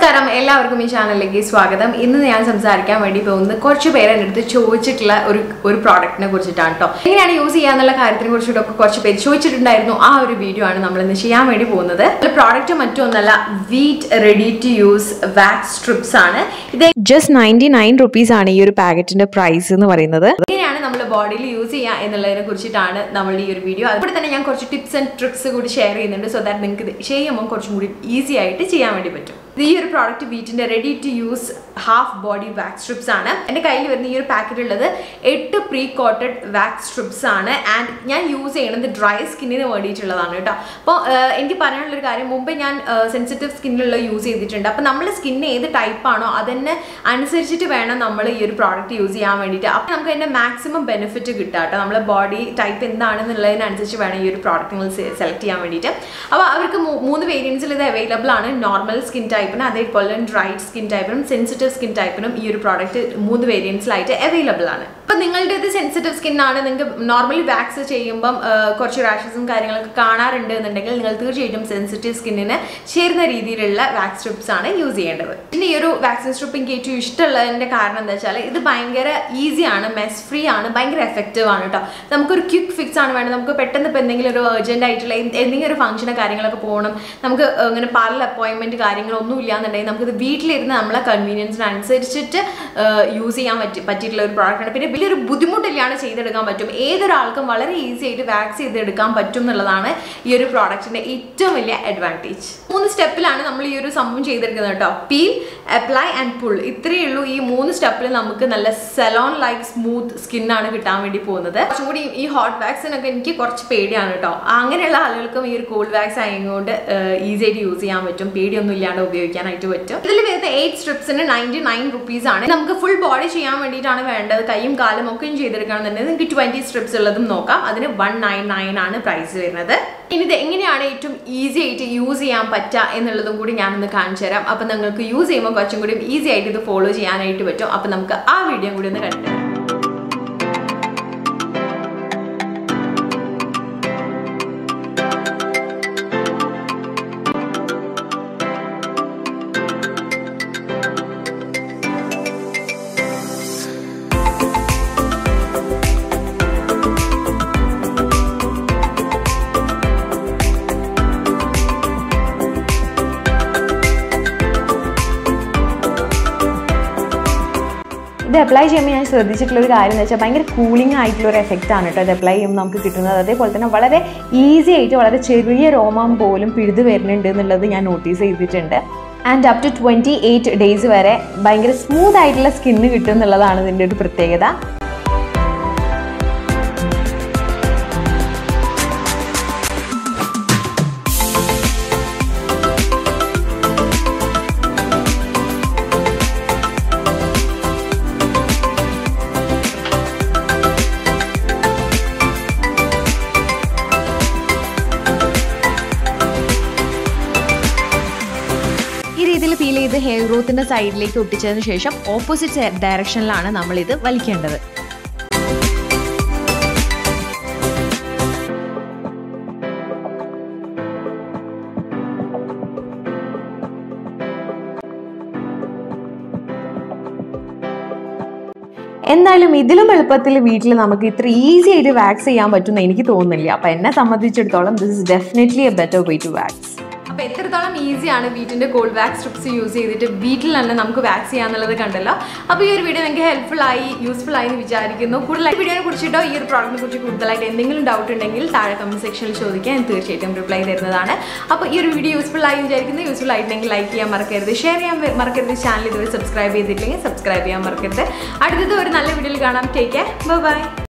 നമസ്കാരം എല്ലാവർക്കും ഈ ചാനലിലേക്ക് സ്വാഗതം. ഇന്ന് ഞാൻ സംസാരിക്കാൻ വേണ്ടി പോകുന്നത് കുറച്ച് പേര് എൻ്റെ അടുത്ത് ചോദിച്ചിട്ടുള്ള ഒരു പ്രോഡക്റ്റിനെ കുറിച്ചിട്ടാണ് കേട്ടോ. എങ്ങനെയാണ് യൂസ് ചെയ്യാന്നുള്ള കാര്യത്തിനെ കുറിച്ചിട്ടൊക്കെ കുറച്ച് പേര് ചോദിച്ചിട്ടുണ്ടായിരുന്നു. ആ ഒരു വീഡിയോ ആണ് നമ്മൾ ഇന്ന് ചെയ്യാൻ വേണ്ടി പോകുന്നത്. പ്രോഡക്റ്റ് മറ്റൊന്നല്ല, Veet ready to use wax strips ആണ്. ഇത് ജസ്റ്റ് 99 rupees ആണ് ഈ ഒരു പാക്കറ്റിന്റെ പ്രൈസ് എന്ന് പറയുന്നത്. എങ്ങനെയാണ് നമ്മൾ ബോഡിയിൽ യൂസ് ചെയ്യുക എന്നുള്ളതിനെ കുറിച്ചിട്ടാണ് നമ്മൾ ഈ ഒരു വീഡിയോ. അതുപോലെ തന്നെ ഞാൻ കുറച്ച് ടിപ്സ് ആൻഡ് ട്രിക്സ് കൂടി ഷെയർ ചെയ്യുന്നുണ്ട്. സോ ദാറ്റ് നിങ്ങൾക്ക് ഇത് ചെയ്യുമ്പോൾ കുറച്ചും കൂടി ഈസി ആയിട്ട് ചെയ്യാൻ വേണ്ടി പറ്റും. ഈ ഒരു പ്രോഡക്റ്റ് വീറ്റിന്റെ ready to use half body wax strips ആണ്. എൻ്റെ കയ്യിൽ വരുന്ന ഈ ഒരു പാക്കറ്റ് ഉള്ളത് 8 പ്രീ കോട്ടഡ് വാക്സ് സ്ട്രിപ്സ് ആണ്. ആൻഡ് ഞാൻ യൂസ് ചെയ്യുന്നത് ഡ്രൈ സ്കിന്നിന് വേണ്ടിയിട്ടുള്ളതാണ് കേട്ടോ. അപ്പോൾ എനിക്ക് പറയാനുള്ളൊരു കാര്യം, മുമ്പേ ഞാൻ സെൻസിറ്റീവ് സ്കിന്നിലുള്ള യൂസ് ചെയ്തിട്ടുണ്ട്. അപ്പോൾ നമ്മുടെ സ്കിന്ന് ഏത് ടൈപ്പാണോ അതിനെ അനുസരിച്ചിട്ട് വേണം നമ്മൾ ഈ ഒരു പ്രോഡക്റ്റ് യൂസ് ചെയ്യാൻ വേണ്ടിയിട്ട്. അപ്പോൾ നമുക്ക് അതിൻ്റെ മാക്സിമം ബെനിഫിറ്റ് കിട്ടുക കേട്ടോ. നമ്മുടെ ബോഡി ടൈപ്പ് എന്താണെന്നുള്ളതിനനുസരിച്ച് വേണം ഈ ഒരു പ്രോഡക്റ്റ് നിങ്ങൾ സെലക്ട് ചെയ്യാൻ വേണ്ടിയിട്ട്. അപ്പോൾ അവർക്ക് 3 വേരിയൻസിൽ ഇത് അവൈലബിൾ ആണ്. നോർമൽ സ്കിൻ ടൈപ്പിന്, അതേപോലെ ഡ്രൈഡ് സ്കിൻ ടൈപ്പിനും സെൻസിറ്റീവ് സ്കിൻ ടൈപ്പിനും ഈ ഒരു പ്രോഡക്റ്റ് 3 വേരിയൻസിലായിട്ട് അവൈലബിൾ ആണ്. അപ്പോൾ നിങ്ങളുടെ ഇത് സെൻസിറ്റീവ് സ്കിന്നാണ്, നിങ്ങൾക്ക് നോർമലി വാക്സ് ചെയ്യുമ്പം കുറച്ച് റാഷസും കാര്യങ്ങളൊക്കെ കാണാറുണ്ട് എന്നുണ്ടെങ്കിൽ നിങ്ങൾ തീർച്ചയായിട്ടും സെൻസിറ്റീവ് സ്കിന്നിന് ചേരുന്ന രീതിയിലുള്ള വാക്സ് സ്ട്രിപ്സ് ആണ് യൂസ് ചെയ്യേണ്ടത്. പിന്നെ ഈ ഒരു വാക്സിൻ സ്ട്രിപ്പ് എനിക്ക് ഏറ്റവും ഇഷ്ടമുള്ളതിൻ്റെ കാരണം എന്താ വെച്ചാൽ ഇത് ഭയങ്കര ഈസിയാണ്, മെസ് ഫ്രീ ആണ്, ഭയങ്കര എഫക്റ്റീവ് ആണ് കേട്ടോ. നമുക്കൊരു ക്വിക്ക് ഫിക്സ് ആണ് വേണ്ടത്. നമുക്ക് പെട്ടെന്ന് ഇപ്പോൾ എന്തെങ്കിലും ഒരു അർജൻറ്റ് ആയിട്ടുള്ള എന്തെങ്കിലും ഒരു ഫംഗ്ഷനോ കാര്യങ്ങളൊക്കെ പോകണം, നമുക്ക് അങ്ങനെ പാർലർ അപ്പോയിൻമെൻറ്റ് കാര്യങ്ങളൊന്നും ഇല്ലാന്നുണ്ടെങ്കിൽ നമുക്കിത് വീട്ടിലിരുന്ന് നമ്മളെ കൺവീനിയൻസിനനുസരിച്ചിട്ട് യൂസ് ചെയ്യാൻ പറ്റിയിട്ടുള്ള ഒരു പ്രോഡക്റ്റാണ്. പിന്നെ വലിയൊരു ബുദ്ധിമുട്ടില്ലാണ്ട് ചെയ്തെടുക്കാൻ പറ്റും. ഏതൊരാൾക്കും വളരെ ഈസി ആയിട്ട് വാക്സ് ചെയ്തെടുക്കാൻ പറ്റും എന്നുള്ളതാണ് ഈ ഒരു പ്രോഡക്റ്റിൻ്റെ ഏറ്റവും വലിയ അഡ്വാൻറ്റേജ്. 3 സ്റ്റെപ്പിലാണ് നമ്മൾ ഈ ഒരു സംഭവം ചെയ്തെടുക്കുന്നത് കേട്ടോ. പീൽ, അപ്ലൈ ആൻഡ് പുൾ, ഇത്രയേ ഉള്ളൂ. ഈ 3 സ്റ്റെപ്പിൽ നമുക്ക് നല്ല സലോൺ ലൈക്ക് സ്മൂത്ത് സ്കിന്നാണ് കിട്ടാൻ വേണ്ടി പോകുന്നത്. കുറച്ചും കൂടി ഈ ഹോട്ട് വാക്സിനൊക്കെ എനിക്ക് കുറച്ച് പേടിയാണ് കേട്ടോ. അങ്ങനെയുള്ള ആളുകൾക്കും ഈ ഒരു കോൾഡ് വാക്സ് ആയതുകൊണ്ട് ഈസി ആയിട്ട് യൂസ് ചെയ്യാൻ പറ്റും, പേടിയൊന്നും ഇല്ലാണ്ട് ഉപയോഗിക്കാനായിട്ട് പറ്റും. ഇതിൽ വരുന്ന 8 സ്ട്രിപ്സിന് 99 rupees ആണ്. നമുക്ക് ഫുൾ ബോഡി ചെയ്യാൻ വേണ്ടിയിട്ടാണ് വേണ്ടത്, കൈയും കാലും ഒക്കെ ചെയ്തെടുക്കണമെന്നുണ്ടെങ്കിൽ നിങ്ങൾക്ക് 20 സ്ട്രിപ്സ് ഉള്ളതും നോക്കാം. അതിന് 199 ആണ് പ്രൈസ് വരുന്നത്. ഇനി ഇത് എങ്ങനെയാണ് ഏറ്റവും ഈസി ആയിട്ട് യൂസ് ചെയ്യാൻ പറ്റുക എന്നുള്ളതും കൂടി ഞാനൊന്ന് കാണിച്ചു തരാം. അപ്പം നിങ്ങൾക്ക് യൂസ് ചെയ്യുമ്പോൾ കുറച്ചും കൂടി ഈസി ആയിട്ട് ഇത് ഫോളോ ചെയ്യാനായിട്ട് പറ്റും. അപ്പം നമുക്ക് ആ വീഡിയോ കൂടി ഒന്ന് കണ്ടിട്ട് ഇത് അപ്ലൈ ചെയ്യുമ്പോൾ ഞാൻ ശ്രദ്ധിച്ചിട്ടുള്ള ഒരു കാര്യം എന്ന് വെച്ചാൽ ഭയങ്കര കൂളിംഗ് ആയിട്ടുള്ള ഒരു എഫക്റ്റ് ആണ് കേട്ടോ ഇത് അപ്ലൈ ചെയ്യുമ്പോൾ നമുക്ക് കിട്ടുന്നത്. അതേപോലെ തന്നെ വളരെ ഈസി ആയിട്ട് വളരെ ചെറിയ രോമം പോലും പിഴുതു വരുന്നുണ്ട് എന്നുള്ളത് ഞാൻ നോട്ടീസ് ചെയ്തിട്ടുണ്ട്. ആൻഡ് അപ് ടു 28 days വരെ ഭയങ്കര സ്മൂത്ത് ആയിട്ടുള്ള സ്കിന്ന് കിട്ടും എന്നുള്ളതാണ് ഇതിൻ്റെ ഒരു പ്രത്യേകത. ഈ രീതിയിൽ ഫീൽ ചെയ്ത് ഹെയർ ഗ്രോത്തിൻ്റെ സൈഡിലേക്ക് ഒട്ടിച്ചതിന് ശേഷം ഓപ്പോസിറ്റ് ഡയറക്ഷനിലാണ് നമ്മളിത് വലിക്കേണ്ടത്. എന്തായാലും ഇതിലും എളുപ്പത്തിൽ വീട്ടിൽ നമുക്ക് ഇത്ര ഈസി ആയിട്ട് വാക്സ് ചെയ്യാൻ പറ്റുമെന്ന് എനിക്ക് തോന്നുന്നില്ല. അപ്പോൾ എന്നെ സംബന്ധിച്ചിടത്തോളം this is definitely a better way to wax. അപ്പോൾ എത്രത്തോളം ഈസിയാണ് വീറ്റിൻ്റെ കോൾഡ് വാക്സ് സ്ട്രിപ്സ് യൂസ് ചെയ്തിട്ട് വീട്ടിൽ തന്നെ നമുക്ക് വാക്സ് ചെയ്യാന്നുള്ളത് കണ്ടല്ലോ. അപ്പോൾ ഈ ഒരു വീഡിയോ നിങ്ങൾക്ക് യൂസ്ഫുൾ ആയി എന്ന് വിചാരിക്കുന്നു. കൂടുതലായി വീഡിയോനെ കുറിച്ചിട്ടോ ഈ ഒരു പ്രോഡക്റ്റിനെ കുറിച്ച് കൂടുതലായിട്ട് എന്തെങ്കിലും ഡൗട്ട് ഉണ്ടെങ്കിൽ താഴെ കമൻറ്റ് സെക്ഷനിൽ ചോദിക്കാൻ ഞാൻ തീർച്ചയായിട്ടും റിപ്ലൈ തരുന്നതാണ്. അപ്പോൾ ഈ ഒരു വീഡിയോ യൂസ്ഫുൾ ആയി വിചാരിക്കുന്നു. യൂസ്ഫുൾ ആയിട്ടുണ്ടെങ്കിൽ ലൈക്ക് ചെയ്യാൻ മറക്കരുത്, ഷെയർ ചെയ്യാൻ മറക്കരുത്, ചാനൽ ഇതുവരെ സബ്സ്ക്രൈബ് ചെയ്തിട്ടില്ലെങ്കിൽ സബ്സ്ക്രൈബ് ചെയ്യാൻ മറക്കരുത്. അടുത്തത് ഒരു നല്ല വീഡിയോയിൽ കാണാം. Take care, by.